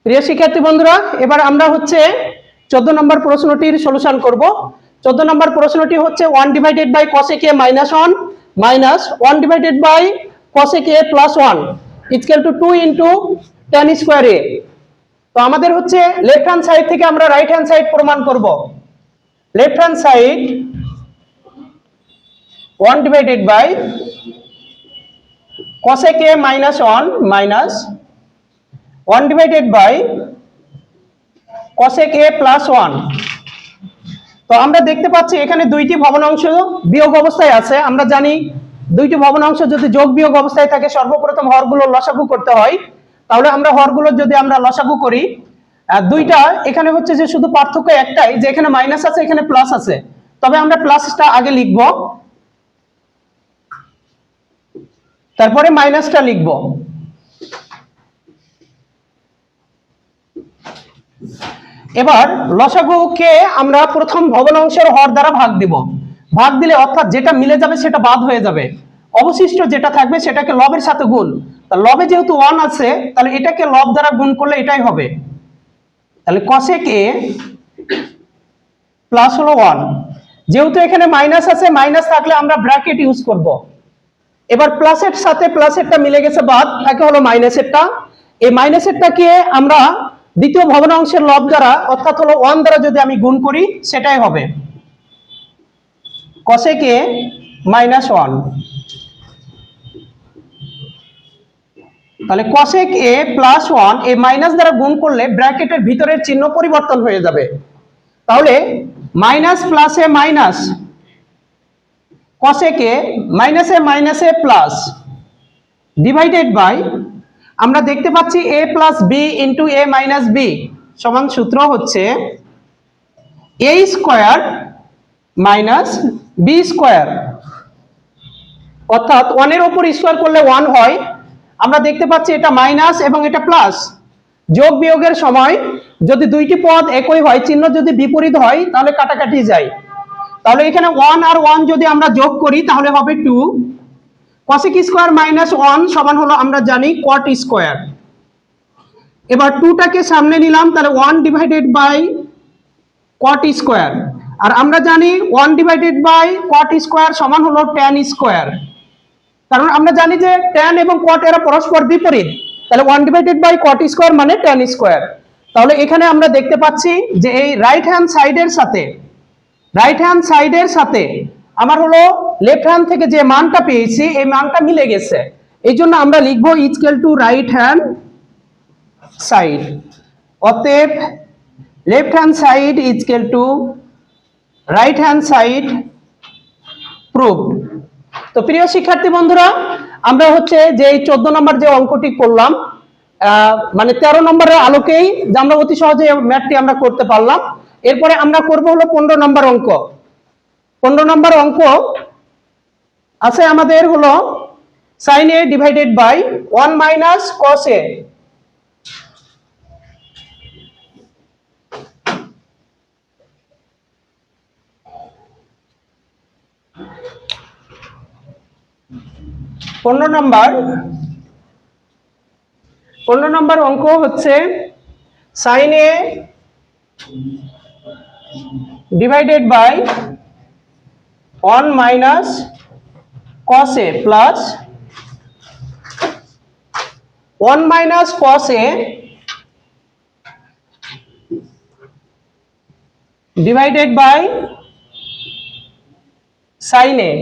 প্রিয় শিক্ষার্থী বন্ধুরা, এবার আমরা হচ্ছে 14 নম্বর প্রশ্নটির সলিউশন করব। 14 নম্বর প্রশ্নটি হচ্ছে 1 divided by cosec a minus 1 minus 1 divided by cosec a plus 1 equal to 2 into tan square a। তো আমাদের হচ্ছে লেফট হ্যান্ড সাইড থেকে আমরা রাইট হ্যান্ড সাইড প্রমাণ করব। Left hand side 1 divided by cosec a minus 1 minus 1 divided by cosec a plus 1। তো আমরা দেখতে পাচ্ছি এখানে দুইটি ভগ্নাংশ বিয়োগ অবস্থায় আছে। আমরা জানি দুইটি ভগ্নাংশ যদি যোগ বিয়োগ অবস্থায় থাকে সর্বপ্রথম হরগুলো লসাগু করতে হয়। তাহলে আমরা হরগুলো যদি আমরা লসাগু করি, দুইটা এখানে হচ্ছে যে শুধু পার্থক্য একটাই, যে এখানে মাইনাস আছে এখানে প্লাস আছে। তবে আমরা প্লাসটা আগে লিখব, তারপরে মাইনাসটা লিখব। এবার লসাগুকে আমরা প্রথম ভগ্নাংশের হর দ্বারা ভাগ দিব। ভাগ দিলে অর্থাৎ যেটা মিলে যাবে সেটা বাদ হয়ে যাবে, অবশিষ্ট যেটা থাকবে সেটাকে লবের সাথে গুণ। লবে যেহেতু 1 আছে তাহলে এটাকে লব দ্বারা গুণ করলে এটাই হবে। তাহলে cosec a প্লাস হলো 1, যেহেতু এখানে মাইনাস আছে মাইনাস থাকলে আমরা ব্র্যাকেট ইউজ করব। এবার প্লাসের সাথে প্লাসেরটা মিলে গেছে বাদ, থাকে হলো মাইনাসেরটা। এই মাইনাসেরটাকে আমরা দ্বিতীয় ভগ্নাংশের লব দ্বারা অর্থাৎ হলো 1 দ্বারা যদি আমি গুণ করি সেটাই হবে cosec a minus 1। তাহলে cosec a plus 1 এই মাইনাস দ্বারা গুণ করলে ব্র্যাকেটের ভিতরের চিহ্ন পরিবর্তন হয়ে যাবে। তাহলে মাইনাস প্লাসে মাইনাস cosec a মাইনাসে প্লাস ডিভাইডেড বাই, আমরা দেখতে পাচ্ছি a plus b into a minus b সমান সূত্র হচ্ছে a square minus b square, অর্থাৎ 1 এর উপর স্কয়ার করলে 1 হয়। আমরা দেখতে পাচ্ছি এটা মাইনাস এবং এটা প্লাস। যোগ বিয়োগের সময় যদি দুইটি পদ একই হয়, চিহ্ন যদি বিপরীত হয় তাহলে কাটাকাটি যায়। তাহলে এখানে 1 আর 1 যদি আমরা যোগ করি তাহলে হবে 2। cosec স্কয়ার মাইনাস 1 সমান হলো আমরা জানি cot স্কয়ার। এবার 2টাকে সামনে নিলাম, তাহলে 1 ডিভাইডেড বাই cot স্কয়ার। আর আমরা জানি 1 ডিভাইডেড বাই cot স্কয়ার সমান হলো tan স্কয়ার, কারণ আমরা জানি যে tan এবং cot এরা পরস্পর বিপরীত। তাহলে 1 ডিভাইডেড বাই cot স্কয়ার মানে tan স্কয়ার। তাহলে এখানে আমরা দেখতে পাচ্ছি যে এই রাইট হ্যান্ড সাইডের সাথে আমার হলো লেফট হ্যান্ড থেকে যে মানটা পেয়েছি এই মানটা মিলে গেছে। এই জন্য আমরা লিখবো equal to right hand side. অতএব left hand side equal to right hand side proved. তো প্রিয় শিক্ষার্থী বন্ধুরা, আমরা হচ্ছে যে এই 14 নম্বর যে অঙ্কটি করলাম, মানে 13 নম্বরের আলোকেই যে আমরা অতি সহজে ম্যাথটি আমরা করতে পারলাম। এরপরে আমরা করব হলো 15 নম্বর অঙ্ক। 15 নম্বর অঙ্ক আছে আমাদের হলো sin a divided by 1 minus cos a। পনেরো নম্বর অঙ্ক হচ্ছে sin a divided by 1 minus cos a plus 1 minus cos a divided by sin a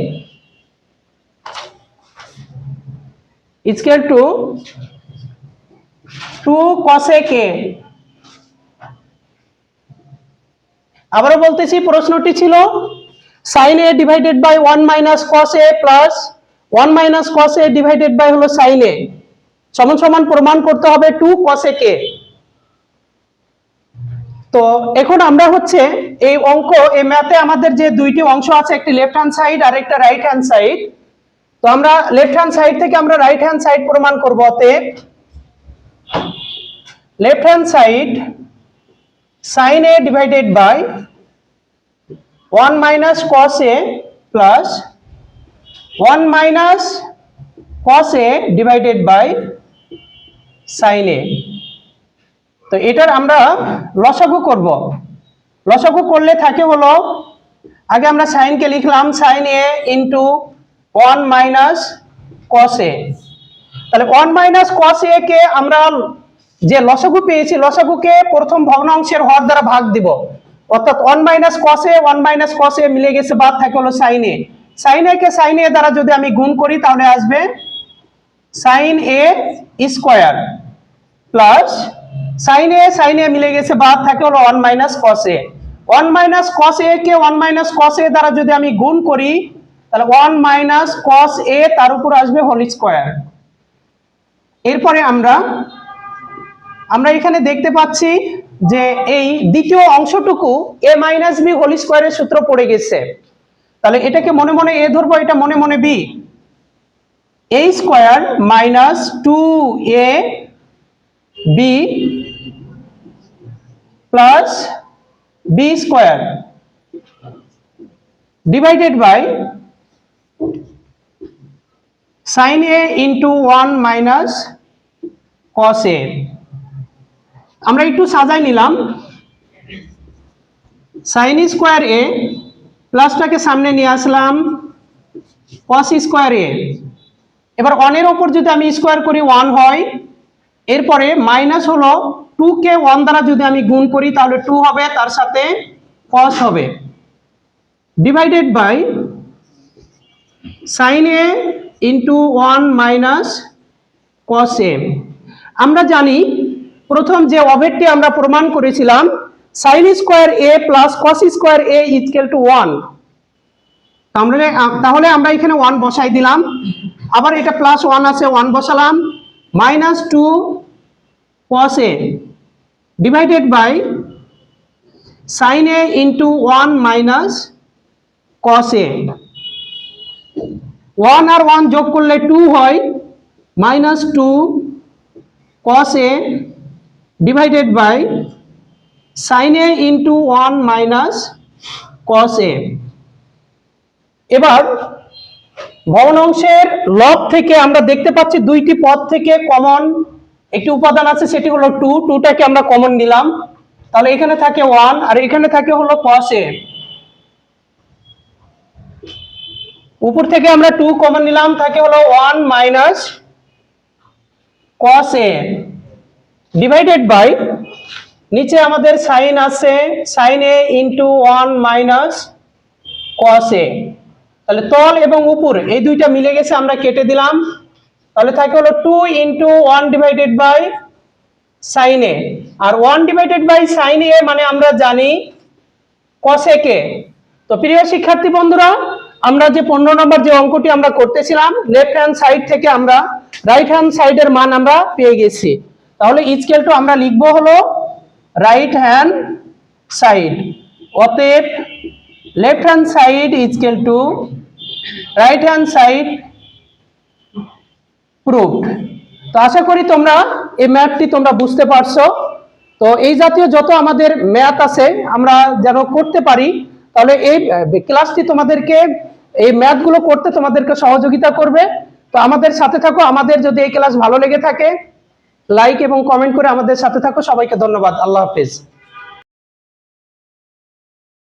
equal to 2 cosec a। আবারও বলতেছি, প্রশ্নটি ছিল sin a divided by 1 minus cos a plus 1 minus cos a divided by হলো sin a সমান সমান প্রমাণ করতে হবে 2 cosec a। তো এখন আমরা হচ্ছে এই অঙ্ক, এই ম্যাথে আমাদের যে দুইটি অংশ আছে, একটি লেফট হ্যান্ড সাইড আর একটা রাইট হ্যান্ড সাইড। তো আমরা লেফট হ্যান্ড সাইড থেকে আমরা রাইট হ্যান্ড সাইড প্রমাণ করব। অতএব left hand side sin a divided by 1 minus cos a plus 1 minus cos a divided by sin a। তো এটার আমরা লসাগু করব। লসাগু করলে থাকে হলো, আগে আমরা সাইনকে লিখলাম সাইন এ ইন্টু 1 মাইনাস কস এ। তাহলে 1 মাইনাস কস এ কে আমরা যে লসাগু পেয়েছি, লসাগুকে প্রথম ভগ্নাংশের হর দ্বারা ভাগ দিব, অর্থাৎ 1 মাইনাস কস এ 1 মাইনাস কস এ মিলে গেছে, বাদ থাকে হলো সাইন এ। সাইন এ কে সাইন এ দ্বারা যদি আমি গুণ করি তাহলে আসবে সাইন এ স্কয়ার প্লাস সাইন এ মিলে গেছে, বাদ থাকে হলো 1 মাইনাস কস এ। 1 মাইনাস কস এ কে 1 মাইনাস কস এ দ্বারা যদি আমি গুণ করি তাহলে 1 মাইনাস কস এ তার উপর আসবে হোল স্কয়ার। এরপরে আমরা এখানে দেখতে পাচ্ছি যে এই দ্বিতীয় অংশটুকু a মাইনাস বি হোল স্কয়ারের সূত্র পড়ে গেছে। তাহলে এটাকে মনে মনে a ধরবো, এটা মনে মনে b। a square minus 2ab plus b square divided by sin a into 1 minus cos a। আমরা একটু সাজাই নিলাম, sin স্কয়ার a প্লাসটাকে সামনে নিয়ে আসলাম, cos স্কয়ার a। এবার 1 এর উপর যদি আমি স্কয়ার করি 1 হয়, এরপরে মাইনাস হলো 2 কে 1 দ্বারা যদি আমি গুণ করি তাহলে 2 হবে, তার সাথে cos হবে, divided by sin a into 1 minus cos a। আমরা জানি প্রথম যে অভেদটি আমরা প্রমাণ করেছিলাম sin square a plus cos square a equal two 1। তাহলে আমরা এখানে 1 বসাই দিলাম, আবার এটা প্লাস 1 আছে 1 বসালাম, minus 2 cos a divided by sin a into 1 minus cos a। 1 আর 1 যোগ করলে 2 হয়, minus 2 cos a divided by sin a into 1 minus cos a। এবার ভগ্নাংশের লব থেকে আমরা দেখতে পাচ্ছি দুইটি পদ থেকে কমন একটি উপাদান আছে, সেটি হলো 2। 2টাকে আমরা কমন নিলাম, তাহলে এখানে থাকে 1 আর এখানে থাকে হলো cos a। উপর থেকে আমরা 2 কমন নিলাম, থাকে হলো 1 minus cos a divided by নিচে আমাদের সাইন আছে sin a into 1 minus cos a। তাহলে তল এবং উপর এই দুইটা মিলে গেছে, আমরা কেটে দিলাম, তাহলে থাকে হলো 2 into 1 divided by sin a। আর 1 ডিভাইডেড বাই sin a মানে আমরা জানি cos a কে। তো প্রিয় শিক্ষার্থী বন্ধুরা, আমরা যে 15 নম্বর যে অঙ্কটি আমরা করতেছিলাম, লেফট হ্যান্ড সাইড থেকে আমরা রাইট হ্যান্ড সাইডের মান আমরা পেয়ে গেছি। তাহলে ইকুয়াল টু আমরা লিখবো হলো রাইট হ্যান্ড সাইড, অতএব left hand side equal to right hand side proved. তো আশা করি তোমরা এই ম্যাথটি তোমরা বুঝতে পারছো। তো এই জাতীয় যত আমাদের ম্যাথ আছে আমরা যেন করতে পারি, তাহলে এই ক্লাসটি তোমাদেরকে এই ম্যাথগুলো করতে তোমাদেরকে সহযোগিতা করবে। তো আমাদের সাথে থাকো, আমাদের যদি এই ক্লাস ভালো লেগে থাকে লাইক এবং কমেন্ট করে আমাদের সাথে থাকো। সবাইকে ধন্যবাদ, আল্লাহ হাফেজ।